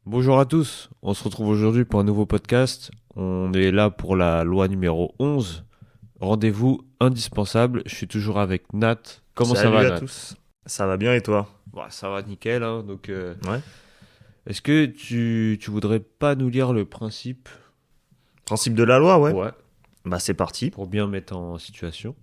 Bonjour à tous, on se retrouve aujourd'hui pour un nouveau podcast. On est là pour la loi numéro 11. Rendez-vous indispensable. Je suis toujours avec Nat. Comment ça Salut va, à Nat? tous. Ça va bien et toi? Bah, ça va nickel, hein. Donc, Ouais. est-ce que tu voudrais pas nous lire le principe? Principe de la loi, ouais. Ouais, Bah c'est parti. pour bien mettre en situation.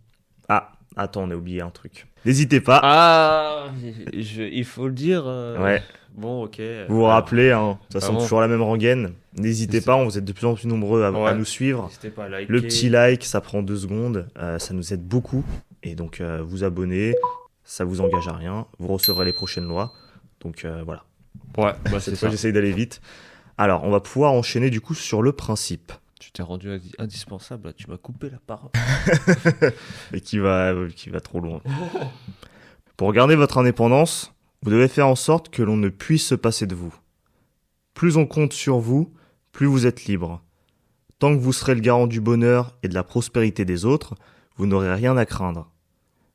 Ah, attends, on a oublié un truc. N'hésitez pas. Ah, il faut le dire. Ouais. Bon, ok. Vous vous Alors, rappelez, hein, de toute façon, vraiment. toujours la même rengaine. N'hésitez pas, vous êtes de plus en plus nombreux à Ouais. nous suivre. N'hésitez pas à liker. Le petit like, ça prend 2 secondes. Ça nous aide beaucoup. Et donc, vous abonnez, ça vous engage à rien. Vous recevrez les prochaines lois. Donc, voilà. Ouais, bah c'est Cette fois, ça. j'essaye d'aller vite. Alors, on va pouvoir enchaîner du coup sur le principe. Tu t'es rendu indispensable, là. Tu m'as coupé la parole. Et qui va trop loin. Pour garder votre indépendance, vous devez faire en sorte que l'on ne puisse se passer de vous. Plus on compte sur vous, plus vous êtes libre. Tant que vous serez le garant du bonheur et de la prospérité des autres, vous n'aurez rien à craindre.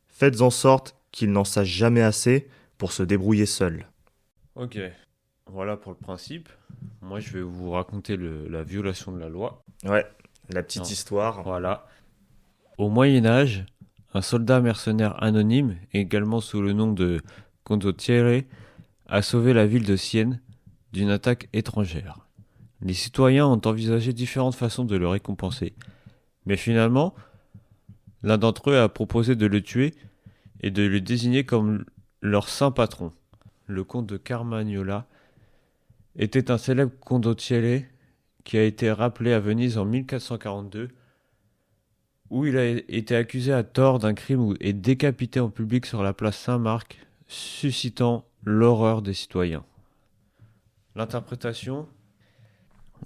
Faites en sorte qu'ils n'en sachent jamais assez pour se débrouiller seuls. Ok, voilà pour le principe. Moi, je vais vous raconter la violation de la loi. Ouais, la petite Non. histoire. Voilà. Au Moyen Âge, un soldat mercenaire anonyme, également sous le nom de Condottiere, a sauvé la ville de Sienne d'une attaque étrangère. Les citoyens ont envisagé différentes façons de le récompenser, mais finalement, l'un d'entre eux a proposé de le tuer et de le désigner comme leur saint patron. Le comte de Carmagnola était un célèbre condottiere qui a été rappelé à Venise en 1442, où il a été accusé à tort d'un crime et décapité en public sur la place Saint-Marc, suscitant l'horreur des citoyens. L'interprétation: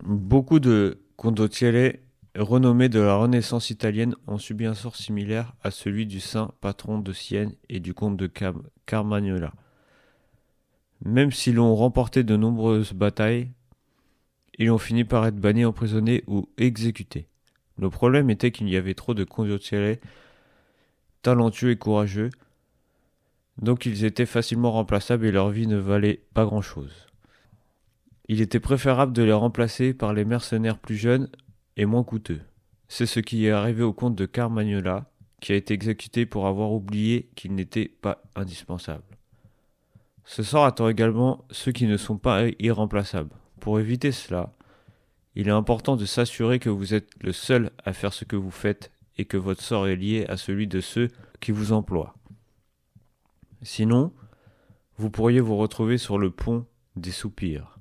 beaucoup de condottieri renommés de la Renaissance italienne ont subi un sort similaire à celui du saint patron de Sienne et du comte de Carmagnola. Même s'ils ont remporté de nombreuses batailles, ils ont fini par être bannis, emprisonnés ou exécutés. Le problème était qu'il y avait trop de condottieri talentueux et courageux, donc ils étaient facilement remplaçables et leur vie ne valait pas grand-chose. Il était préférable de les remplacer par les mercenaires plus jeunes et moins coûteux. C'est ce qui est arrivé au comte de Carmagnola, qui a été exécuté pour avoir oublié qu'il n'était pas indispensable. Ce sort attend également ceux qui ne sont pas irremplaçables. Pour éviter cela, il est important de s'assurer que vous êtes le seul à faire ce que vous faites et que votre sort est lié à celui de ceux qui vous emploient. Sinon, vous pourriez vous retrouver sur le pont des soupirs,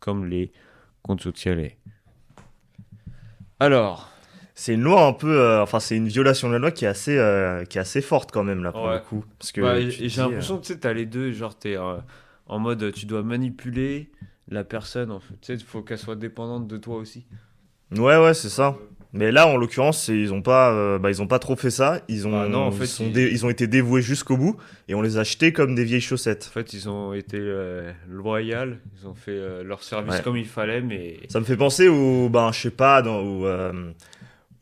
comme les condottieri. Alors, C'est une loi un peu, enfin c'est une violation de la loi qui est assez forte quand même là pour ouais. le coup, parce que Bah, tu te j'ai dis, l'impression que tu sais, t'as les deux, genre t'es en mode tu dois manipuler la personne, en fait. Tu sais, il faut qu'elle soit dépendante de toi aussi. ouais c'est ça. Mais là en l'occurrence ils ont pas trop fait ça. Bah non, en fait, Ils ont été dévoués jusqu'au bout et on les a achetés comme des vieilles en chaussettes. fait, ils ont été loyaux, ils ont fait leur service Ouais. comme il fallait, mais Ça me fait penser aux je sais pas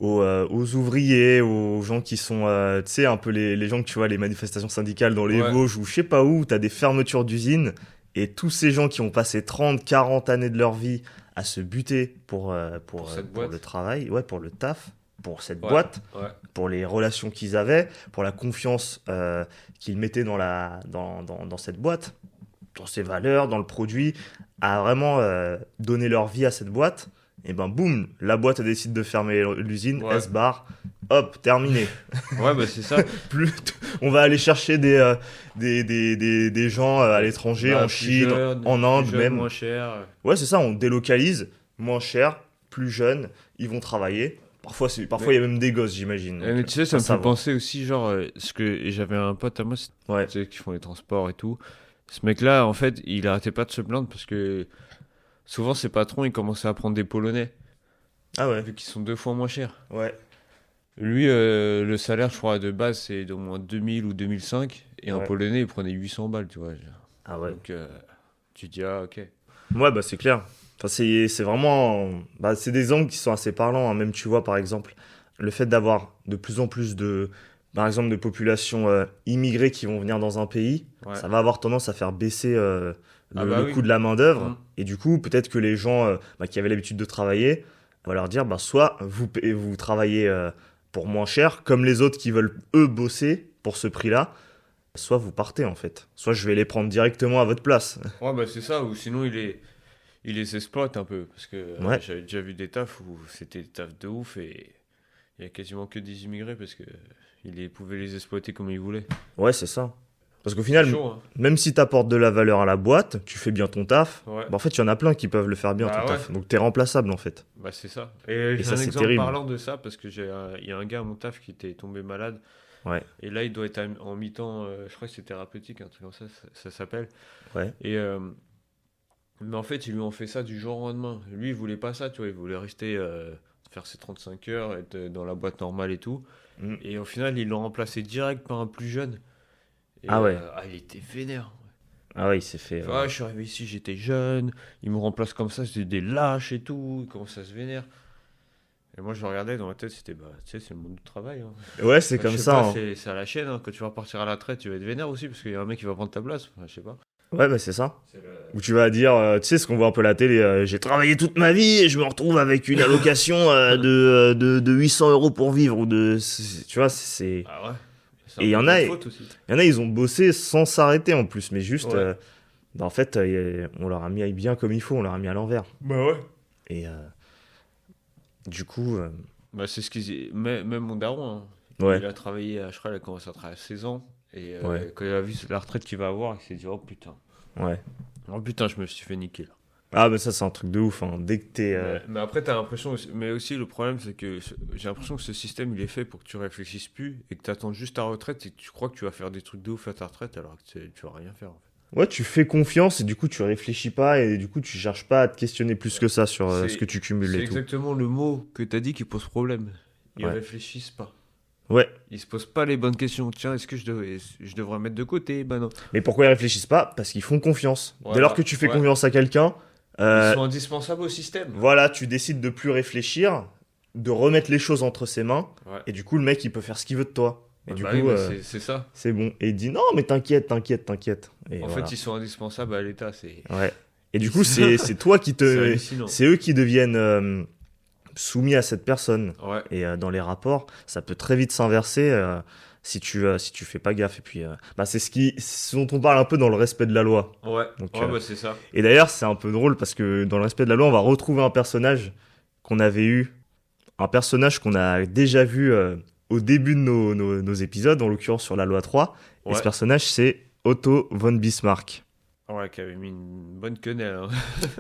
aux ouvriers, aux gens qui sont tu sais un peu les gens que tu vois les manifestations syndicales dans les ouais, Vosges ou je sais pas où, t'as des fermetures d'usines et tous ces gens qui ont passé 30 40 années de leur vie à se buter cette pour boîte. le travail, ouais, pour le taf, pour cette Ouais, boîte, ouais. pour les relations qu'ils avaient, pour la confiance qu'ils mettaient dans cette boîte, dans ses valeurs, dans le produit, à vraiment donner leur vie à cette boîte. Et ben boum, la boîte elle décide de fermer l'usine, Ouais. elle se barre, hop, terminé. Ouais, bah c'est ça. Plus, on va aller chercher des gens à l'étranger, Bah, en plus Chine, jeune, en Inde plus jeune, même. moins cher. Ouais, c'est ça, on délocalise, moins cher, plus jeunes, ils vont travailler. Parfois il y a même des gosses, j'imagine. Mais Donc, tu sais, ça me ça fait va. penser aussi, genre, ce que j'avais un pote à moi, Ouais, tu sais, qui font les transports et tout. Ce mec-là, en fait, il arrêtait pas de se plaindre parce que souvent ses patrons, ils commençaient à prendre des Polonais, ah ouais, vu qu'ils sont 2 fois moins chers. ouais, Lui, le salaire, je crois, de base, c'est d'au moins 2000 ou 2005, et un ouais. Polonais, il prenait 800 balles, tu vois. Ah ouais. Donc, tu te dis, ah, ok. Ouais, bah c'est clair. Enfin, c'est vraiment. Bah, c'est des angles qui sont assez parlants, hein. Même, tu vois, par exemple, le fait d'avoir de plus en plus par exemple, de populations immigrées qui vont venir dans un pays, Ouais. ça va avoir tendance à faire baisser le oui. coût de la main-d'œuvre. Mm. Et du coup, peut-être que les gens qui avaient l'habitude de travailler, on va leur dire soit vous travaillez pour moins cher, comme les autres qui veulent eux bosser pour ce prix-là, soit vous partez en fait. Soit je vais les prendre directement à votre place. Ouais, bah c'est ça, ou sinon il les exploite un peu, parce que Ouais, j'avais déjà vu des tafs où c'était des tafs de ouf et il y a quasiment que des immigrés parce que pouvaient les exploiter comme ils voulaient. ouais, c'est ça. Parce qu'au C'est final, chaud, hein. même si tu apportes de la valeur à la boîte, tu fais bien ton taf, Ouais. en fait, il y en a plein qui peuvent le faire bien Bah ton ouais. taf. Donc t'es remplaçable en fait. Bah c'est ça. Et j'ai ça, un c'est exemple terrible. parlant de ça parce que il y a un gars à mon taf qui était tombé malade Ouais, et là il doit être en mi-temps, je crois que c'est thérapeutique, un truc comme ça s'appelle. ouais. Et mais en fait ils lui ont fait ça du jour au lendemain. Lui il voulait pas ça, tu vois, il voulait rester faire ses 35 heures, être dans la boîte normale et tout. Mm. Et au final ils l'ont remplacé direct par un plus jeune. Et Ah ouais. il était vénère. Ah ouais, il s'est fait. Je suis arrivé ici, j'étais jeune, ils me remplacent comme ça, c'était des lâches et tout, comment ça se vénère. Et moi je le regardais dans ma tête, c'était tu sais, c'est le monde du travail, hein. Ouais, c'est Enfin, comme je sais ça. pas, Hein. c'est à la chaîne, hein. Quand tu vas partir à la retraite, tu vas être vénère aussi parce qu'il y a un mec qui va prendre ta place. Enfin, je sais pas. Ouais, bah c'est ça. C'est le- Où tu vas dire, tu sais ce qu'on voit un peu à la télé, j'ai travaillé toute ma vie et je me retrouve avec une allocation de 800 euros pour vivre. Tu vois, c'est... Ah ouais. C'est Et un il y peu en de a, notre faute aussi. il y en a, ils ont bossé sans s'arrêter en plus, mais juste, Ouais. en fait, on leur a mis bien comme il faut, on leur a mis à l'envers. Bah ouais. Et du coup, Bah c'est ce qu'ils. Même mon daron, hein. ouais, Il a travaillé, je crois, il a commencé à travailler à 16 ans. Et Ouais. quand il a vu la retraite qu'il va avoir, il s'est dit, oh putain. ouais. Oh putain, je me suis fait niquer là. Ah, mais ça, c'est un truc de ouf, hein. Dès que t'es... Mais après, t'as l'impression. Mais aussi, le problème, c'est que j'ai l'impression que ce système, il est fait pour que tu réfléchisses plus et que tu attends juste ta retraite et que tu crois que tu vas faire des trucs de ouf à ta retraite alors que tu vas rien faire en fait. Ouais, tu fais confiance et du coup, tu réfléchis pas et du coup, tu cherches pas à te questionner plus que ça sur C'est- ce que tu cumules C'est et tout. exactement le mot que t'as dit qui pose problème. Ils Ouais. réfléchissent pas. Ouais, Ils se posent pas les bonnes questions. Tiens, est-ce que je devrais mettre de côté? Bah non. mais pourquoi ils réfléchissent pas? Parce qu'ils font confiance. Dès Voilà, lors que tu fais ouais. confiance à quelqu'un, Ils sont indispensables au système. voilà, tu décides de plus réfléchir, de remettre les choses entre ses mains, Ouais. et du coup, le mec, il peut faire ce qu'il veut de toi. Et du Bah coup, oui, mais c'est ça. c'est bon. Et il dit non, mais t'inquiète, t'inquiète, t'inquiète. Et En voilà. fait, ils sont indispensables à l'État. C'est Ouais. Et du coup, c'est toi qui c'est te. hallucinant. C'est eux qui deviennent soumis à cette personne. Ouais. Et dans les rapports, ça peut très vite s'inverser si tu fais pas gaffe. Et puis, c'est ce dont on parle un peu dans le respect de la loi. Ouais. Donc, Ouais, bah c'est ça. Et d'ailleurs, c'est un peu drôle parce que dans le respect de la loi, on va retrouver un personnage qu'on avait eu, un personnage qu'on a déjà vu au début de nos épisodes, en l'occurrence sur la loi 3. Et Ouais. ce personnage, c'est Otto von Bismarck. Ouais, qui avait mis une bonne quenelle, hein.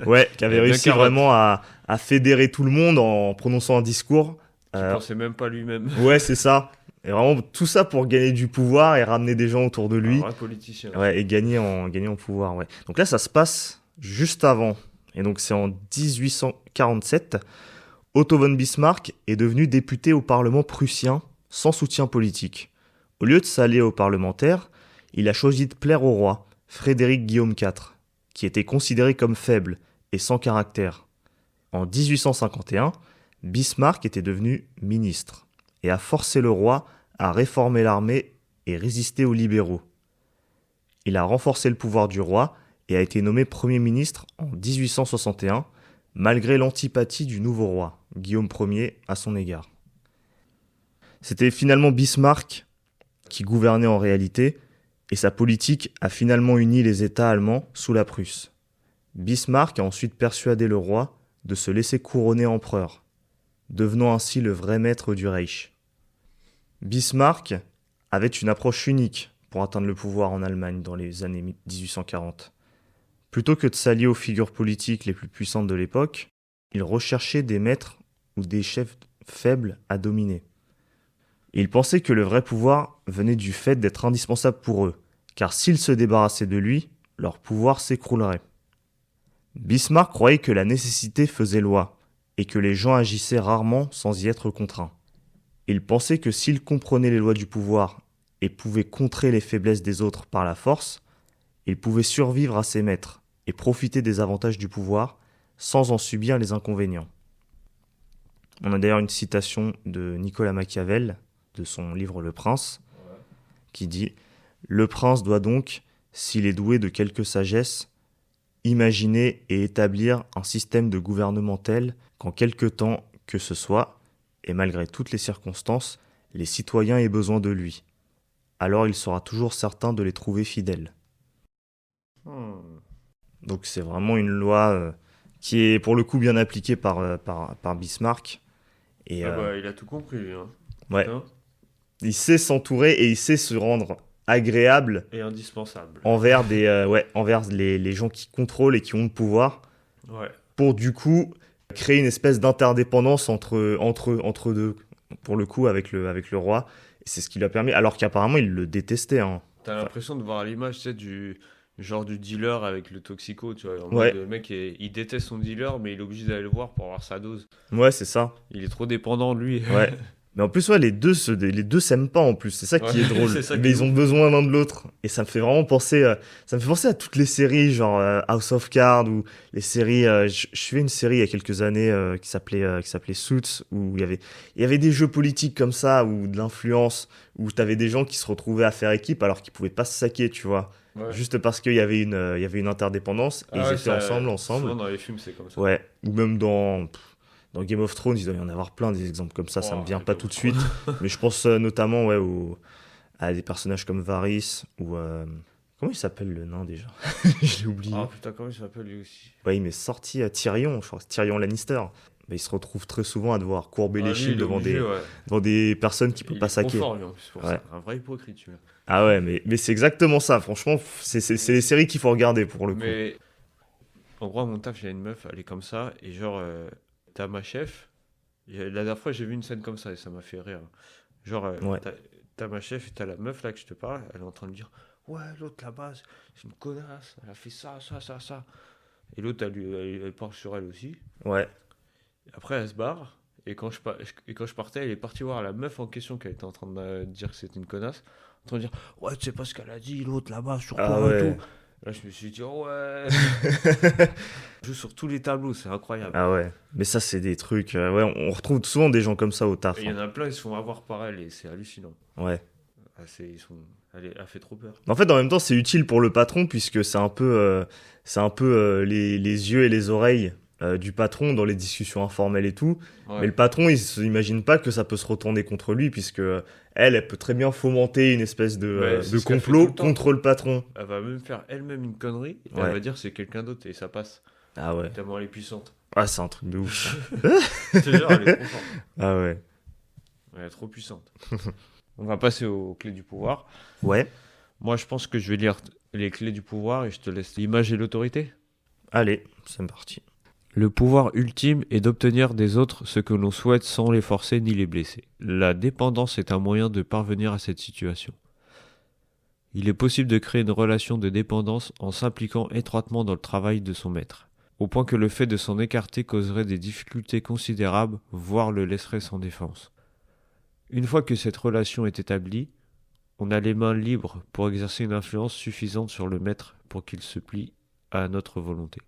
Ouais, qui avait Et bien réussi carotte. vraiment à fédérer tout le monde en prononçant un discours. Qui pensait même pas lui-même. Ouais, c'est ça. Et vraiment, tout ça pour gagner du pouvoir et ramener des gens autour de lui. Un vrai politicien. Ouais, et gagner en pouvoir, ouais. Donc là, ça se passe juste avant. Et donc, c'est en 1847. Otto von Bismarck est devenu député au Parlement prussien sans soutien politique. Au lieu de s'allier aux parlementaires, il a choisi de plaire au roi, Frédéric Guillaume IV, qui était considéré comme faible et sans caractère. En 1851, Bismarck était devenu ministre et a forcé le roi à réformer l'armée et résister aux libéraux. Il a renforcé le pouvoir du roi et a été nommé Premier ministre en 1861, malgré l'antipathie du nouveau roi, Guillaume Ier, à son égard. C'était finalement Bismarck qui gouvernait en réalité, et sa politique a finalement uni les États allemands sous la Prusse. Bismarck a ensuite persuadé le roi de se laisser couronner empereur, devenant ainsi le vrai maître du Reich. Bismarck avait une approche unique pour atteindre le pouvoir en Allemagne dans les années 1840. Plutôt que de s'allier aux figures politiques les plus puissantes de l'époque, il recherchait des maîtres ou des chefs faibles à dominer. Il pensait que le vrai pouvoir venait du fait d'être indispensable pour eux, car s'ils se débarrassaient de lui, leur pouvoir s'écroulerait. Bismarck croyait que la nécessité faisait loi, et que les gens agissaient rarement sans y être contraints. Il pensait que s'ils comprenaient les lois du pouvoir et pouvaient contrer les faiblesses des autres par la force, ils pouvaient survivre à ses maîtres et profiter des avantages du pouvoir sans en subir les inconvénients. On a d'ailleurs une citation de Nicolas Machiavel, de son livre Le Prince, qui dit « Le prince doit donc, s'il est doué de quelque sagesse, imaginer et établir un système de gouvernement tel qu'en quelque temps que ce soit, et malgré toutes les circonstances, les citoyens aient besoin de lui. Alors il sera toujours certain de les trouver fidèles. Donc c'est vraiment une loi qui est pour le coup bien appliquée par Bismarck. Et il a tout compris, lui. Hein. ouais, Hein il sait s'entourer et il sait se rendre agréable Et indispensable. envers envers les gens qui contrôlent et qui ont le pouvoir, Ouais. pour du coup créer une espèce d'interdépendance entre deux, pour le coup avec le roi. Et c'est ce qui lui a permis, alors qu'apparemment il le détestait. Hein. T'as l'impression de voir l'image, tu sais, du genre du dealer avec le toxico, tu vois. En Ouais. mode, le mec, il déteste son dealer, mais il est obligé d'aller le voir pour avoir sa dose. Ouais, c'est ça. Il est trop dépendant de lui. Ouais. Mais en plus, ouais, les deux s'aiment pas en plus. C'est ça qui Ouais, est drôle. c'est ça qui Mais est ils ont besoin l'un de l'autre. Et ça me fait vraiment penser, à toutes les séries, genre House of Cards ou les séries. Je suivais une série il y a quelques années qui s'appelait Suits, où il y avait des jeux politiques comme ça, ou de l'influence, où t'avais des gens qui se retrouvaient à faire équipe alors qu'ils pouvaient pas se saquer, tu vois. Ouais. Juste parce qu'il y avait une interdépendance et ils étaient ensemble. Souvent dans les films, c'est comme ça. Ouais. Ou même dans Game of Thrones, il doit y en avoir plein des exemples comme ça, ça me vient pas tout de suite. Mais je pense notamment à des personnages comme Varys ou... comment il s'appelle le nain déjà? Je l'ai oublié. Ah putain, comment il s'appelle lui aussi? Ouais, il m'est sorti à Tyrion, je crois, Tyrion Lannister. Mais il se retrouve très souvent à devoir courber Ah, lui, l'échine il est obligé, ouais. devant des personnes qui ne peuvent Il pas est trop saquer. fort, lui, en plus, pour Ouais. ça. Un vrai hypocrite, tu vois. Ah ouais, mais c'est exactement ça. Franchement, c'est les séries qu'il faut regarder pour le coup. Mais en gros, à mon taf, j'ai une meuf, elle est comme ça, et genre, t'as ma chef. La dernière fois, j'ai vu une scène comme ça et ça m'a fait rire. Genre, Ouais. t'as ma chef et t'as la meuf là que je te parle, elle est en train de dire ouais, l'autre là-bas, c'est une connasse, elle a fait ça, ça, ça, ça. Et l'autre, elle parle sur elle aussi. Ouais. Après, elle se barre. Et quand je partais, elle est partie voir la meuf en question qui était en train de dire que c'était une connasse. En train de dire ouais, tu sais pas ce qu'elle a dit, l'autre là-bas, sur Ah toi et ouais. tout. Là, je me suis dit, oh ouais. Je joue sur tous les tableaux, c'est incroyable. Ah ouais. Mais ça, c'est des trucs... ouais, on retrouve souvent des gens comme ça au taf. Et il y en a plein, ils se font avoir par elle et c'est hallucinant. Ouais. Ah, elle fait trop peur. En fait, en même temps, c'est utile pour le patron puisque c'est un peu les yeux et les oreilles du patron dans les discussions informelles et tout. Ouais. Mais le patron, il s'imagine pas que ça peut se retourner contre lui puisque elle peut très bien fomenter une espèce Ouais, c'est de ce qu'elle fait complot tout le temps. contre le patron. Elle va même faire elle-même une connerie et Ouais. elle va dire que c'est quelqu'un d'autre et ça passe. Ah ouais. Tellement elle est puissante. Ah, c'est un truc de ouf. Je te jure, elle est trop forte. Ah ouais. Elle est trop puissante. On va passer aux clés du pouvoir. Ouais. Moi, je pense que je vais lire les clés du pouvoir et je te laisse l'image et l'autorité. Allez, c'est parti. Le pouvoir ultime est d'obtenir des autres ce que l'on souhaite sans les forcer ni les blesser. La dépendance est un moyen de parvenir à cette situation. Il est possible de créer une relation de dépendance en s'impliquant étroitement dans le travail de son maître, au point que le fait de s'en écarter causerait des difficultés considérables, voire le laisserait sans défense. Une fois que cette relation est établie, on a les mains libres pour exercer une influence suffisante sur le maître pour qu'il se plie à notre volonté.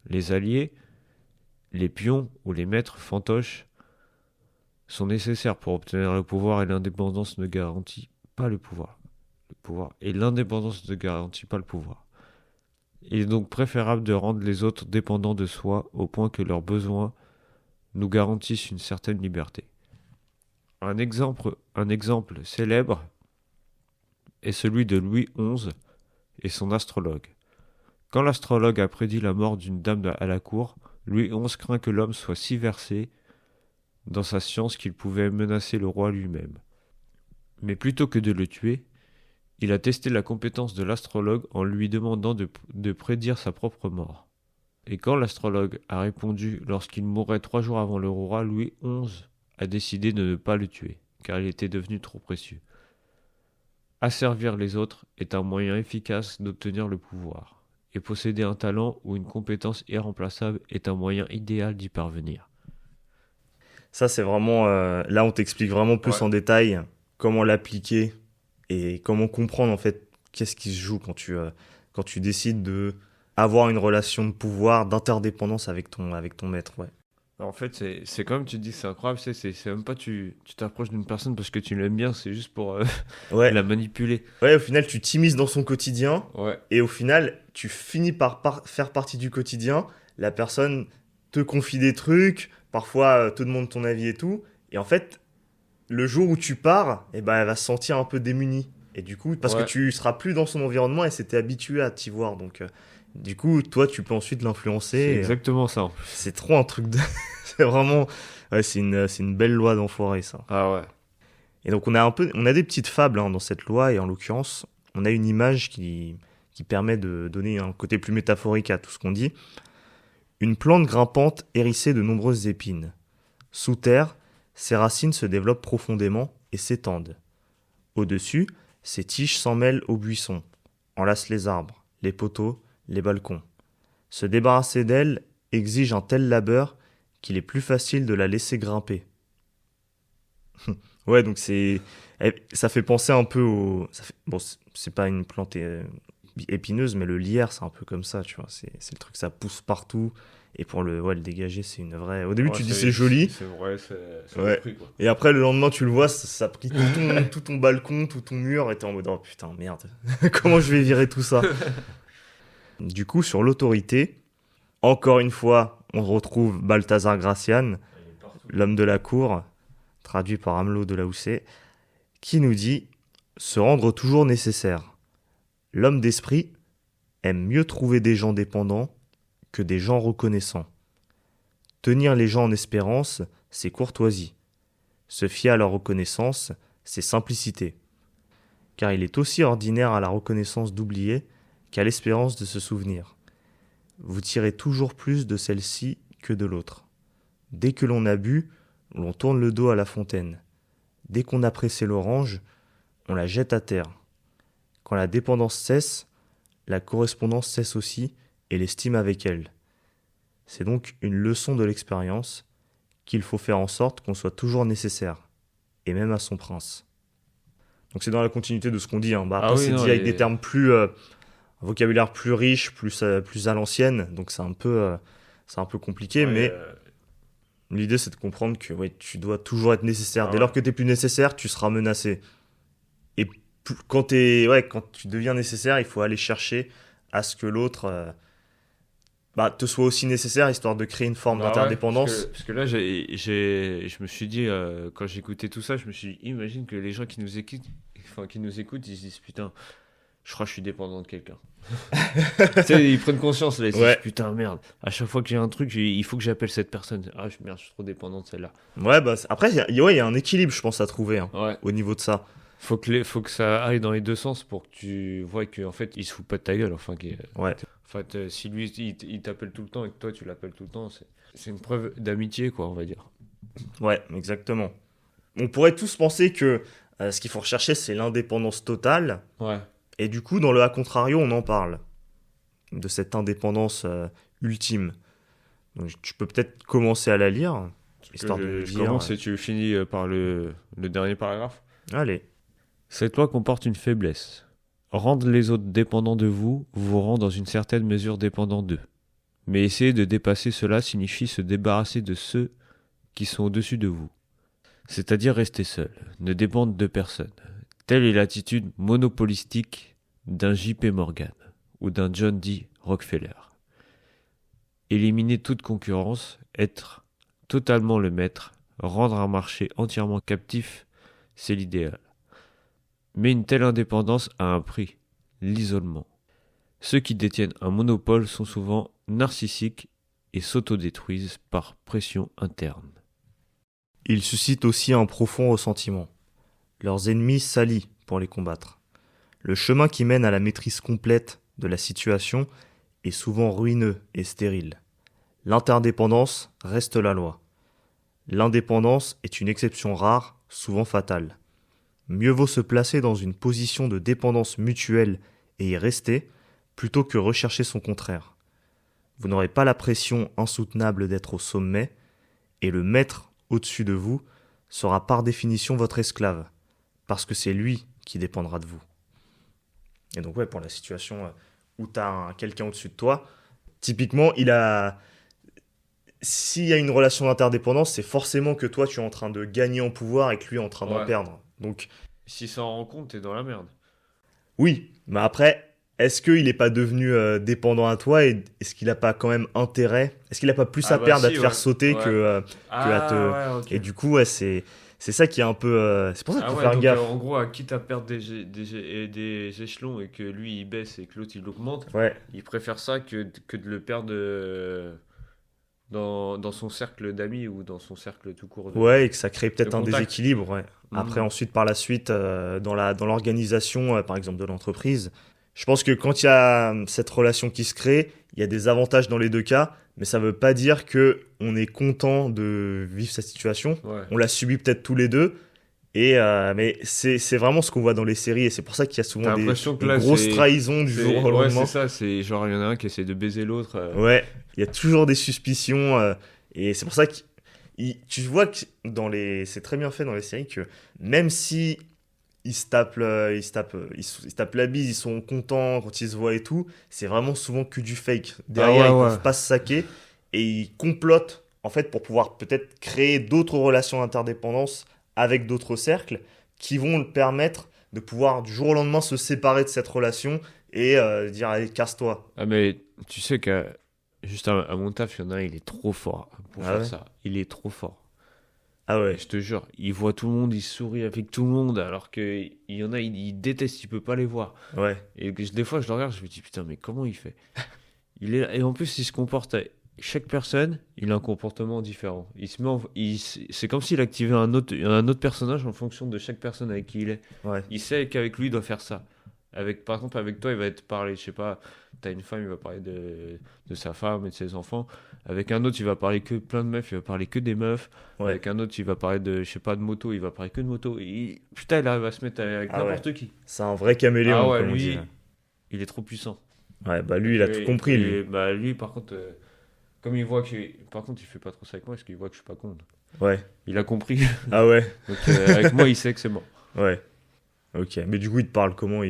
Les alliés, les pions ou les maîtres fantoches sont nécessaires pour obtenir le pouvoir et l'indépendance ne garantit pas le pouvoir. Et l'indépendance ne garantit pas le pouvoir. Il est donc préférable de rendre les autres dépendants de soi au point que leurs besoins nous garantissent une certaine liberté. Un exemple célèbre est celui de Louis XI et son astrologue. Quand l'astrologue a prédit la mort d'une dame à la cour, Louis XI craint que l'homme soit si versé dans sa science qu'il pouvait menacer le roi lui-même. Mais plutôt que de le tuer, il a testé la compétence de l'astrologue en lui demandant de prédire sa propre mort. Et quand l'astrologue a répondu lorsqu'il mourrait 3 jours avant le roi, Louis XI a décidé de ne pas le tuer, car il était devenu trop précieux. Asservir les autres est un moyen efficace d'obtenir le pouvoir, et posséder un talent ou une compétence irremplaçable est un moyen idéal d'y parvenir. Ça, c'est vraiment... là, on t'explique vraiment plus en détail comment l'appliquer et comment comprendre, en fait, qu'est-ce qui se joue quand tu décides de avoir une relation de pouvoir, d'interdépendance avec ton maître, ouais. En fait, c'est comme tu dis, c'est incroyable, c'est même pas tu t'approches d'une personne parce que tu l'aimes bien, c'est juste pour Ouais, la manipuler. ouais, au final, tu t'immisces dans son quotidien Ouais, et au final, tu finis par faire partie du quotidien. La personne te confie des trucs, parfois te demande ton avis et tout. Et en fait, le jour où tu pars, eh ben, elle va se sentir un peu démunie. Et du coup, parce que ouais, tu seras plus dans son environnement et s'était habitué à t'y voir. Donc, du coup, toi, tu peux ensuite l'influencer. c'est exactement ça en plus. C'est trop un truc de... c'est vraiment... Ouais, c'est une belle loi d'enfoiré, ça. Ah ouais. Et donc, on a des petites fables hein, dans cette loi. Et en l'occurrence, on a une image qui permet de donner un côté plus métaphorique à tout ce qu'on dit. Une plante grimpante hérissée de nombreuses épines. Sous terre, ses racines se développent profondément et s'étendent. Au-dessus, ses tiges s'en mêlent aux buissons, enlacent les arbres, les poteaux, les balcons. Se débarrasser d'elle exige un tel labeur qu'il est plus facile de la laisser grimper. Ouais, donc ça fait penser un peu bon, c'est pas une plante épineuse, mais le lierre, c'est un peu comme ça, tu vois. C'est le truc, ça pousse partout. Et pour le dégager, c'est une vraie. Au début, Ouais, tu dis c'est joli. C'est vrai, c'est Ouais. compris, quoi. Et après, le lendemain, tu le vois, ça a pris tout ton balcon, tout ton mur, et t'es en mode, oh putain, merde, comment je vais virer tout ça? Du coup, sur l'autorité, encore une fois, on retrouve Balthazar Gracian, l'homme de la cour, traduit par Amelot de la Houssaye, qui nous dit se rendre toujours nécessaire. L'homme d'esprit aime mieux trouver des gens dépendants que des gens reconnaissants. Tenir les gens en espérance, c'est courtoisie. Se fier à leur reconnaissance, c'est simplicité. Car il est aussi ordinaire à la reconnaissance d'oublier qu'à l'espérance de se souvenir. Vous tirez toujours plus de celle-ci que de l'autre. Dès que l'on a bu, l'on tourne le dos à la fontaine. Dès qu'on a pressé l'orange, on la jette à terre. Quand la dépendance cesse, la correspondance cesse aussi, et l'estime avec elle. C'est donc une leçon de l'expérience qu'il faut faire en sorte qu'on soit toujours nécessaire, et même à son prince. Donc c'est dans la continuité de ce qu'on dit. Hein. Bah, Ah après, oui, c'est non, dit avec des termes plus... un vocabulaire plus riche, plus à l'ancienne, donc c'est un peu compliqué, ouais, mais l'idée c'est de comprendre que ouais, tu dois toujours être nécessaire. ah Dès ouais. lors que tu n'es plus nécessaire, tu seras menacé. Et quand quand tu deviens nécessaire, il faut aller chercher à ce que l'autre te soit aussi nécessaire, histoire de créer une forme Bah ouais, d'interdépendance. parce que là, je me suis dit, quand j'écoutais tout ça, je me suis dit, imagine que les gens qui nous écoutent, ils se disent, putain, je crois que je suis dépendant de quelqu'un. Tu sais, ils prennent conscience, là, ils se disent, Ouais, putain, merde, à chaque fois que j'ai un truc, il faut que j'appelle cette personne. Ah, merde, je suis trop dépendant de celle-là. ouais, après, il y a un équilibre, je pense, à trouver hein, Ouais. au niveau de ça. Faut que ça aille dans les deux sens pour que tu vois qu'en fait, il se fout pas de ta gueule. Ouais, En fait, si lui, il t'appelle tout le temps et que toi, tu l'appelles tout le temps, c'est une preuve d'amitié, quoi, on va dire. ouais, exactement. On pourrait tous penser que ce qu'il faut rechercher, c'est l'indépendance totale. Ouais. Et du coup, dans le A contrario, on en parle de cette indépendance ultime. Donc, tu peux peut-être commencer à la lire, histoire de nous Je dire. commence et tu finis par le dernier paragraphe. Allez. Cette loi comporte une faiblesse. Rendre les autres dépendants de vous vous rend dans une certaine mesure dépendant d'eux. Mais essayer de dépasser cela signifie se débarrasser de ceux qui sont au-dessus de vous. C'est-à-dire rester seul, ne dépendre de personne. Telle est l'attitude monopolistique d'un J.P. Morgan ou d'un John D. Rockefeller. Éliminer toute concurrence, être totalement le maître, rendre un marché entièrement captif, c'est l'idéal. Mais une telle indépendance a un prix, l'isolement. Ceux qui détiennent un monopole sont souvent narcissiques et s'autodétruisent par pression interne. Ils suscitent aussi un profond ressentiment. Leurs ennemis s'allient pour les combattre. Le chemin qui mène à la maîtrise complète de la situation est souvent ruineux et stérile. L'interdépendance reste la loi. L'indépendance est une exception rare, souvent fatale. Mieux vaut se placer dans une position de dépendance mutuelle et y rester, plutôt que rechercher son contraire. Vous n'aurez pas la pression insoutenable d'être au sommet, et le maître au-dessus de vous sera par définition votre esclave, parce que c'est lui qui dépendra de vous. Et donc ouais, pour la situation où tu as quelqu'un au-dessus de toi, typiquement, s'il y a une relation d'interdépendance, c'est forcément que toi, tu es en train de gagner en pouvoir et que lui est en train d'en Ouais. perdre. Donc, Si ça en rend compte, t'es dans la merde. oui, mais après, est-ce qu'il n'est pas devenu dépendant à toi et est-ce qu'il n'a pas quand même intérêt? Est-ce qu'il n'a pas plus Ah à bah perdre à si, te ouais. faire sauter Ouais. que à te... Ah ouais, ok. Et du coup, ouais, c'est ça qui est un peu... c'est pour ça qu'il Ah faut ouais, faire donc gaffe. en gros, quitte à perdre des échelons et que lui il baisse et que l'autre il augmente, Ouais, il préfère ça que de le perdre dans son cercle d'amis ou dans son cercle tout court ouais, et que ça crée de peut-être un contact. déséquilibre, ouais. Après, Mhm. ensuite, par la suite, dans l'organisation, par exemple, de l'entreprise, je pense que quand il y a cette relation qui se crée, il y a des avantages dans les deux cas, mais ça veut pas dire que on est content de vivre cette situation. Ouais. On l'a subi peut-être tous les deux, mais c'est vraiment ce qu'on voit dans les séries, et c'est pour ça qu'il y a souvent T'as l'impression que des là grosses trahisons du jour au ouais, c'est lendemain. ça, c'est genre il y en a un qui essaie de baiser l'autre. Ouais, il y a toujours des suspicions, et c'est pour ça que tu vois que c'est très bien fait dans les séries que même si ils se tapent la bise, ils sont contents quand ils se voient et tout, c'est vraiment souvent que du fake. Ah Derrière, ouais, ils ouais. peuvent pas se saquer et ils complotent en fait pour pouvoir peut-être créer d'autres relations d'interdépendance avec d'autres cercles qui vont le permettre de pouvoir du jour au lendemain se séparer de cette relation et dire allez casse-toi. Ah mais tu sais que juste à mon taf, il y en a un, il est trop fort pour Ah faire ouais? ça. Il est trop fort. Ah Et ouais, je te jure, il voit tout le monde, il sourit avec tout le monde, alors que il y en a, il déteste, il peut pas les voir. ouais, Et des fois, je le regarde, je me dis putain, mais comment il fait? Il est là, et en plus, il se comporte. Chaque personne, il a un comportement différent. Il se met c'est comme s'il activait un autre personnage en fonction de chaque personne avec qui il est. ouais, Il sait qu'avec lui, il doit faire ça. Par exemple, avec toi, il va te parler, je sais pas, t'as une femme, il va parler de sa femme et de ses enfants. Avec un autre, il va parler que plein de meufs, il va parler que des meufs. ouais. Avec un autre, il va parler de, je sais pas, de moto, il va parler que de moto. Putain, il arrive à se mettre avec Ah ouais. n'importe qui. C'est un vrai Ah caméléon, ouais, comme on dit. lui, il est trop puissant. Ouais, bah lui, il a tout compris, lui. Bah, lui, par contre, comme il voit que. Par contre, il fait pas trop ça avec moi parce qu'il voit que je suis pas con. Ouais. Il a compris. Ah ouais, Donc, avec moi, il sait que c'est mort. ouais. Ok. Mais du coup, il te parle comment Ah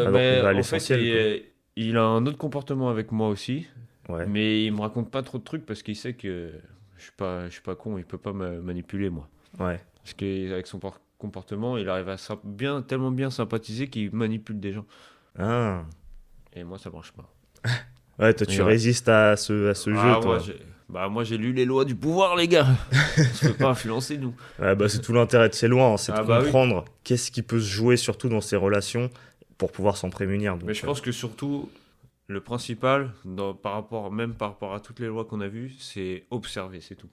donc, on Mais va à en fait, l'essentiel, quoi. il a un autre comportement avec moi aussi. Ouais. Mais il me raconte pas trop de trucs parce qu'il sait que je suis pas con. Il peut pas me manipuler, moi. Ouais. Parce qu'avec son comportement, il arrive à tellement bien sympathiser qu'il manipule des gens. Ah. Et moi, ça marche pas. Ouais, toi, Et tu ouais. résistes à ce Ah, jeu, toi. moi, j'ai lu les lois du pouvoir, les gars. On se fait pas influencer, nous. Ouais, bah, c'est tout l'intérêt de ces lois, hein, c'est de Ah bah oui. comprendre qu'est-ce qui peut se jouer, surtout dans ces relations, pour pouvoir s'en prémunir. Donc, Mais je pense que surtout, le principal, même par rapport à toutes les lois qu'on a vues, c'est observer, c'est tout.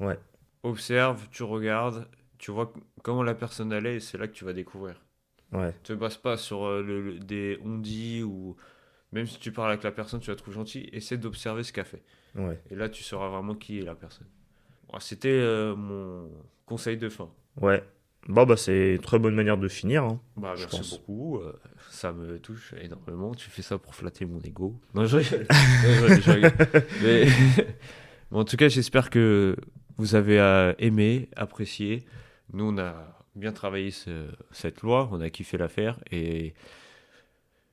Ouais. Observe, tu regardes, tu vois comment la personne elle est, et c'est là que tu vas découvrir. Ouais. Ne te base pas sur des on-dit ou même si tu parles avec la personne, tu la trouves gentille, essaie d'observer ce qu'elle fait. Ouais. Et là, tu sauras vraiment qui est la personne. Bon, c'était mon conseil de fin. Ouais. Bon, bah, c'est une très bonne manière de finir, hein, Bah, je merci pense. beaucoup, ça me touche énormément. Tu fais ça pour flatter mon ego. Non, je rigole. Non, je rigole. Mais... mais en tout cas, j'espère que vous avez aimé, apprécié. Nous, on a bien travaillé cette loi, on a kiffé la faire. Et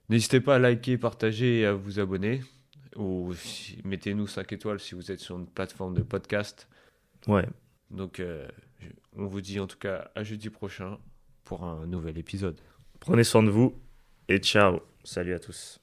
n'hésitez pas à liker, partager et à vous abonner. Ou mettez-nous 5 étoiles si vous êtes sur une plateforme de podcast. Ouais. Donc, on vous dit en tout cas à jeudi prochain pour un nouvel épisode. Prenez soin de vous et ciao. Salut à tous.